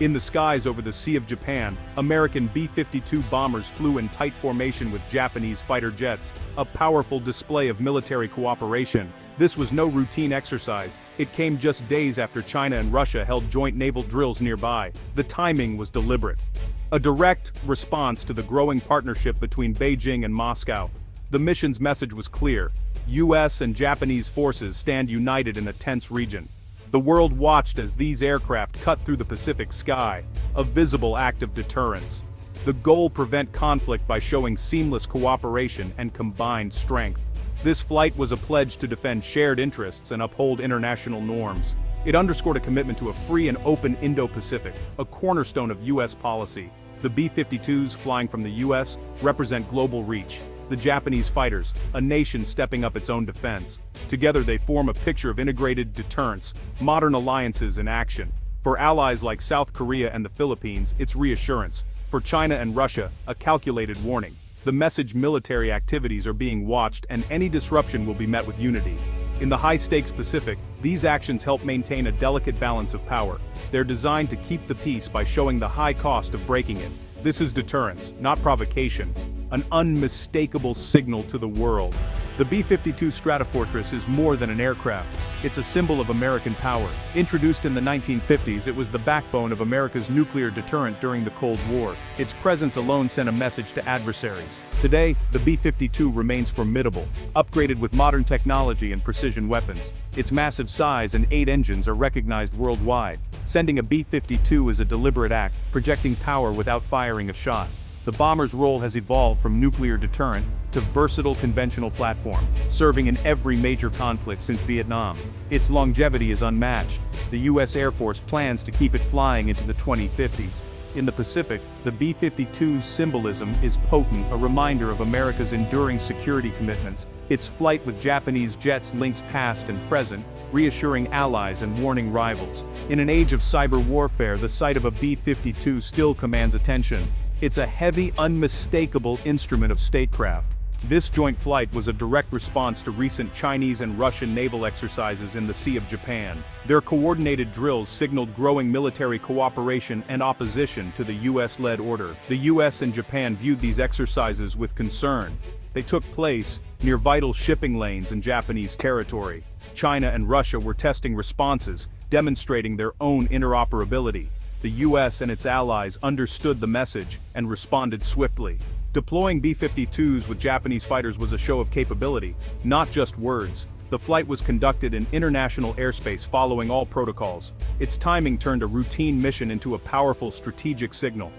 In the skies over the Sea of Japan, American B-52 bombers flew in tight formation with Japanese fighter jets, a powerful display of military cooperation. This was no routine exercise. It came just days after China and Russia held joint naval drills nearby. The timing was deliberate. A direct response to the growing partnership between Beijing and Moscow. The mission's message was clear. US and Japanese forces stand united in a tense region. The world watched as these aircraft cut through the Pacific sky, a visible act of deterrence. The goal: prevent conflict by showing seamless cooperation and combined strength. This flight was a pledge to defend shared interests and uphold international norms. It underscored a commitment to a free and open Indo-Pacific, a cornerstone of US policy. The B-52s flying from the US represent global reach. The Japanese fighters, a nation stepping up its own defense. Together they form a picture of integrated deterrence, modern alliances in action. For allies like South Korea and the Philippines, it's reassurance. For China and Russia, a calculated warning. The message: military activities are being watched and any disruption will be met with unity. In the high-stakes Pacific, these actions help maintain a delicate balance of power. They're designed to keep the peace by showing the high cost of breaking it. This is deterrence, not provocation. An unmistakable signal to the world. The B-52 Stratofortress is more than an aircraft. It's a symbol of American power. Introduced in the 1950s, it was the backbone of America's nuclear deterrent during the Cold War. Its presence alone sent a message to adversaries. Today, the B-52 remains formidable, upgraded with modern technology and precision weapons. Its massive size and 8 engines are recognized worldwide. Sending a B-52 is a deliberate act, projecting power without firing a shot. The bomber's role has evolved from nuclear deterrent to versatile conventional platform, serving in every major conflict since Vietnam. Its longevity is unmatched. The US Air Force plans to keep it flying into the 2050s. In the Pacific, the B-52's symbolism is potent, a reminder of America's enduring security commitments. Its flight with Japanese jets links past and present, reassuring allies and warning rivals. In an age of cyber warfare, the sight of a B-52 still commands attention. It's a heavy, unmistakable instrument of statecraft. This joint flight was a direct response to recent Chinese and Russian naval exercises in the Sea of Japan. Their coordinated drills signaled growing military cooperation and opposition to the US-led order. The US and Japan viewed these exercises with concern. They took place near vital shipping lanes in Japanese territory. China and Russia were testing responses, demonstrating their own interoperability. The US and its allies understood the message and responded swiftly. Deploying B-52s with Japanese fighters was a show of capability, not just words. The flight was conducted in international airspace following all protocols. Its timing turned a routine mission into a powerful strategic signal.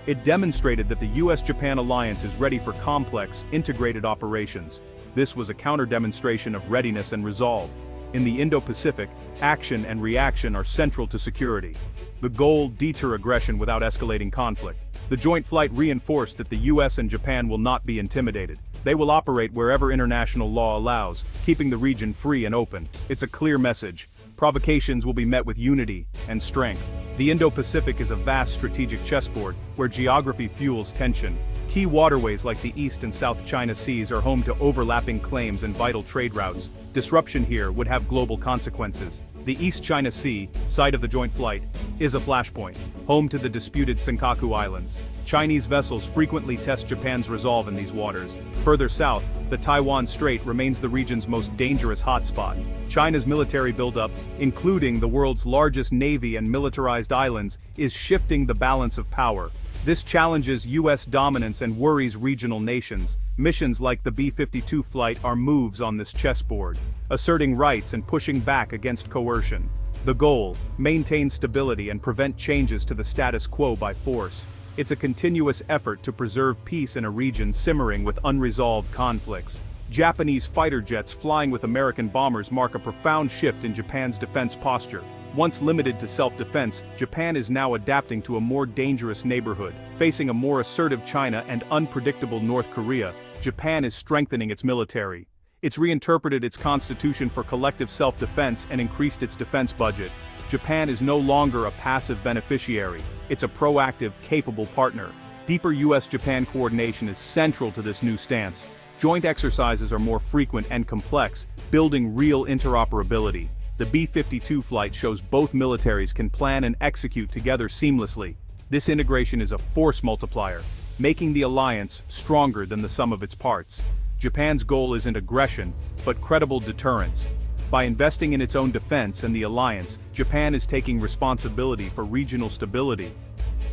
It demonstrated that the US-Japan alliance is ready for complex, integrated operations. This was a counter-demonstration of readiness and resolve. In the Indo-Pacific, action and reaction are central to security. The goal: deter aggression without escalating conflict. The joint flight reinforced that the US and Japan will not be intimidated. They will operate wherever international law allows, keeping the region free and open. It's a clear message. Provocations will be met with unity and strength. The Indo-Pacific is a vast strategic chessboard, where geography fuels tension. Key waterways like the East and South China Seas are home to overlapping claims and vital trade routes. Disruption here would have global consequences. The East China Sea, site of the joint flight, is a flashpoint, home to the disputed Senkaku Islands. Chinese vessels frequently test Japan's resolve in these waters. Further south, the Taiwan Strait remains the region's most dangerous hotspot. China's military buildup, including the world's largest navy and militarized islands, is shifting the balance of power. This challenges US dominance and worries regional nations. Missions like the B-52 flight are moves on this chessboard, asserting rights and pushing back against coercion. The goal: maintain stability and prevent changes to the status quo by force. It's a continuous effort to preserve peace in a region simmering with unresolved conflicts. Japanese fighter jets flying with American bombers mark a profound shift in Japan's defense posture. Once limited to self-defense, Japan is now adapting to a more dangerous neighborhood. Facing a more assertive China and unpredictable North Korea, Japan is strengthening its military. It's reinterpreted its constitution for collective self-defense and increased its defense budget. Japan is no longer a passive beneficiary. It's a proactive, capable partner. Deeper US-Japan coordination is central to this new stance. Joint exercises are more frequent and complex, building real interoperability. The B-52 flight shows both militaries can plan and execute together seamlessly. This integration is a force multiplier, making the alliance stronger than the sum of its parts. Japan's goal isn't aggression, but credible deterrence. By investing in its own defense and the alliance, Japan is taking responsibility for regional stability.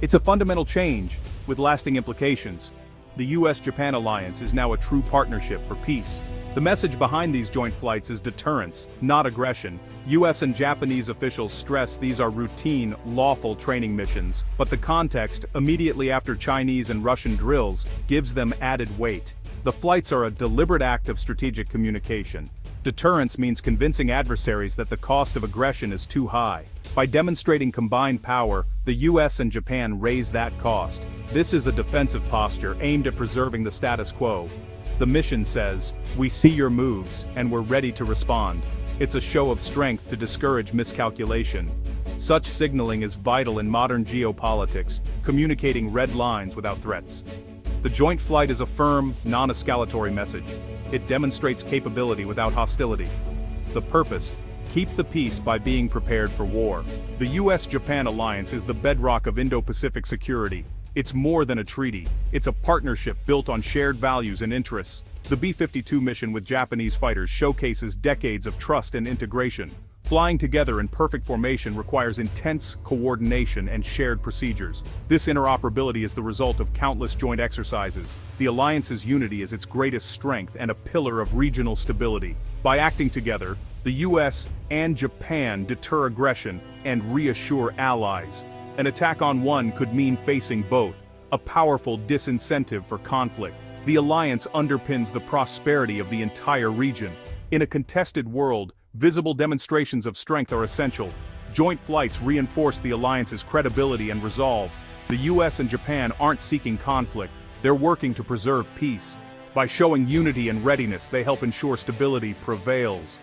It's a fundamental change, with lasting implications. The US-Japan alliance is now a true partnership for peace. The message behind these joint flights is deterrence, not aggression. US and Japanese officials stress these are routine, lawful training missions, but the context, immediately after Chinese and Russian drills, gives them added weight. The flights are a deliberate act of strategic communication. Deterrence means convincing adversaries that the cost of aggression is too high. By demonstrating combined power, the US and Japan raise that cost. This is a defensive posture aimed at preserving the status quo. The mission says, "We see your moves, and we're ready to respond." It's a show of strength to discourage miscalculation. Such signaling is vital in modern geopolitics, communicating red lines without threats. The joint flight is a firm, non-escalatory message. It demonstrates capability without hostility. The purpose: keep the peace by being prepared for war. The US-Japan alliance is the bedrock of Indo-Pacific security. It's more than a treaty. It's a partnership built on shared values and interests. The B-52 mission with Japanese fighters showcases decades of trust and integration. Flying together in perfect formation requires intense coordination and shared procedures. This interoperability is the result of countless joint exercises. The alliance's unity is its greatest strength and a pillar of regional stability. By acting together, the US and Japan deter aggression and reassure allies. An attack on one could mean facing both, a powerful disincentive for conflict. The alliance underpins the prosperity of the entire region. In a contested world, visible demonstrations of strength are essential. Joint flights reinforce the alliance's credibility and resolve. The US and Japan aren't seeking conflict, they're working to preserve peace. By showing unity and readiness, they help ensure stability prevails.